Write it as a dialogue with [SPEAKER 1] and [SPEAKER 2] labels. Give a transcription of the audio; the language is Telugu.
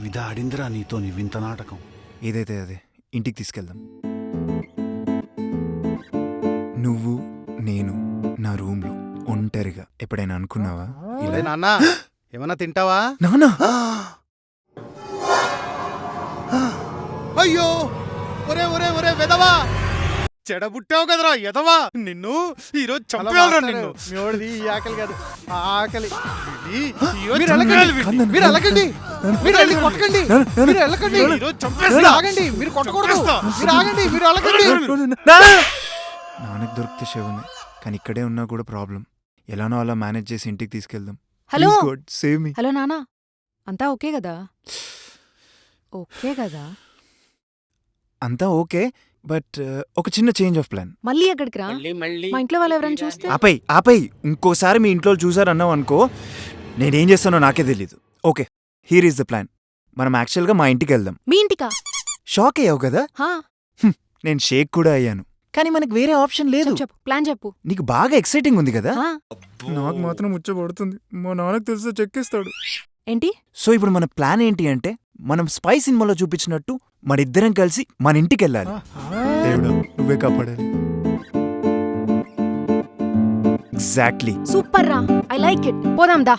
[SPEAKER 1] విధ ఆడిందిరా నీతో నీ వింత నాటకం.
[SPEAKER 2] ఏదైతే అదే ఇంటికి తీసుకెళ్దాం. నువ్వు నేను నా రూమ్లో ఒంటరిగా ఎప్పుడైనా అనుకున్నావా ఇలా?
[SPEAKER 3] నాన్న ఏమన్నా తింటావా?
[SPEAKER 2] నానా
[SPEAKER 3] అయ్యో ఒరే ఒరే ఒరే వెదవా, చెడబుట్టావు కదరా ఎదవా, నిన్ను ఈరోజు చంపేయాలరా నిన్ను. మీవాడిది ఈ ఆకలి కాదు, ఆకలి. మీరు వెళ్ళకండి, మీరు వెళ్ళకండి, మీరు వెళ్ళి కొట్టకండి, మీరు వెళ్ళకండి, మీరు ఆగండి, మీరు కొట్టకూడదు, మీరు ఆగండి, మీరు వెళ్ళకండి.
[SPEAKER 2] నాన్నకు దొరికితే శవమే, కానీ ఇక్కడే ఉన్నా కూడా ప్రాబ్లం. ఎలానో అలా మేనేజ్ చేసి ఇంటికి తీసుకెళ్దాం.
[SPEAKER 4] Hello
[SPEAKER 2] save me.
[SPEAKER 4] హలో నానా, అంతా ఓకే కదా? ఓకే కదా?
[SPEAKER 2] అంతా ఓకే, బట్ ఒక చిన్న చేంజ్ ఆఫ్ ప్లాన్.
[SPEAKER 4] మళ్ళీ ఎక్కడికి రా? మా ఇంట్లో వాళ్ళు ఎవరైనా చూస్తే?
[SPEAKER 2] ఆపై ఇంకోసారి మీ ఇంట్లో చూసారన్నావు అనుకో, నేనేం చేస్తానో నాకే తెలీదు. Okay, here is the plan. మనం యాక్చువల్గా మా ఇంటికి వెళ్దాం.
[SPEAKER 4] మీ ఇంటికా?
[SPEAKER 2] షాక్ అయ్యావు కదా?
[SPEAKER 4] హా,
[SPEAKER 2] నేను షేక్ కూడా అయ్యాను, కానీ మనకు వేరే ఆప్షన్ లేదు.
[SPEAKER 4] చెప్పు, ప్లాన్ చెప్పు.
[SPEAKER 2] నీకు బాగా ఎక్సైటింగ్ ఉంది కదా?
[SPEAKER 4] హా,
[SPEAKER 2] నాకు మాత్రం ముచ్చబడుతుంది. మా నాన్నకు తెలిస్తే చెక్కిస్తాడు.
[SPEAKER 4] ఏంటి?
[SPEAKER 2] సో ఇప్పుడు మన ప్లాన్ ఏంటి అంటే, మనం స్పై సినిమాలో చూపించినట్టు మనిద్దరం కలిసి మన ఇంటికి వెళ్ళాలి. దేవుడా నువ్వే కాపాడాలి. ఎగ్జాక్ట్లీ.
[SPEAKER 4] సూపర్ రా, ఐ లైక్ ఇట్. పోదాం దా.